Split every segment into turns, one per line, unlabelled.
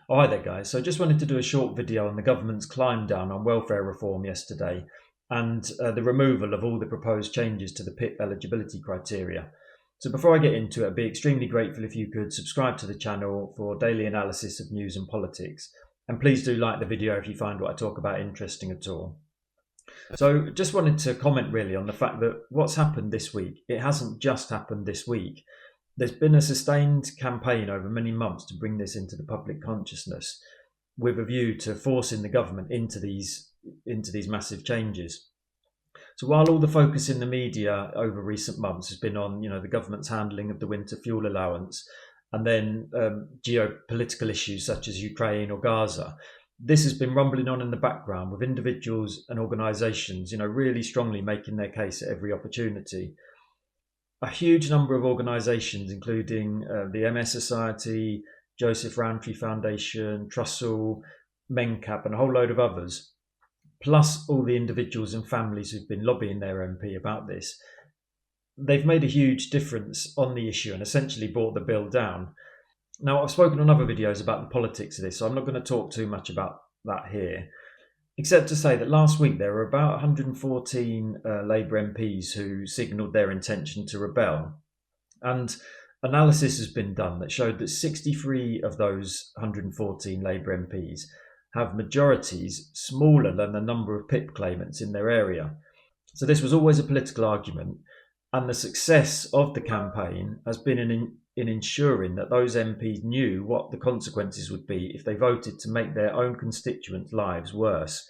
Oh, hi there, guys. So I just wanted to do a short video on the government's climb down on welfare reform yesterday and the removal of all the proposed changes to the PIP eligibility criteria. So before I get into it, I'd be extremely grateful if you could subscribe to the channel for daily analysis of news and politics. And please do like the video if you find what I talk about interesting at all. So just wanted to comment really on the fact that what's happened this week, it hasn't just happened this week. There's been a sustained campaign over many months to bring this into the public consciousness with a view to forcing the government into these massive changes. So while all the focus in the media over recent months has been on, the government's handling of the winter fuel allowance and then geopolitical issues such as Ukraine or Gaza, this has been rumbling on in the background with individuals and organisations, really strongly making their case at every opportunity. A huge number of organisations, including the MS Society, Rowntree Foundation, Trussell, Mencap, and a whole load of others, plus all the individuals and families who've been lobbying their MP about this, they've made a huge difference on the issue and essentially brought the bill down. Now, I've spoken on other videos about the politics of this, so I'm not going to talk too much about that here, except to say that last week there were about 114 Labour MPs who signalled their intention to rebel. And analysis has been done that showed that 63 of those 114 Labour MPs have majorities smaller than the number of PIP claimants in their area. So this was always a political argument, and the success of the campaign has been in ensuring that those MPs knew what the consequences would be if they voted to make their own constituents' lives worse.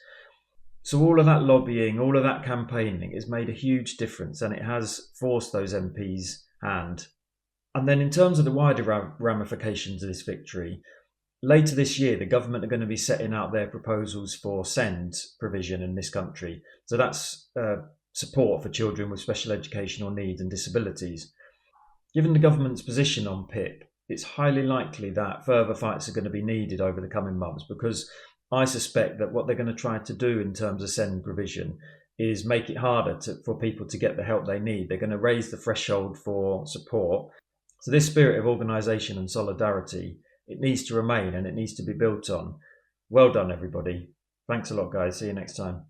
So all of that lobbying, all of that campaigning has made a huge difference, and it has forced those MPs' hand. And then in terms of the wider ramifications of this victory, later this year, the government are going to be setting out their proposals for SEND provision in this country. So that's support for children with special educational needs and disabilities. Given the government's position on PIP, it's highly likely that further fights are going to be needed over the coming months, because I suspect that what they're going to try to do in terms of SEND provision is make it harder for people to get the help they need. They're going to raise the threshold for support. So this spirit of organisation and solidarity, it needs to remain and it needs to be built on. Well done, everybody. Thanks a lot, guys. See you next time.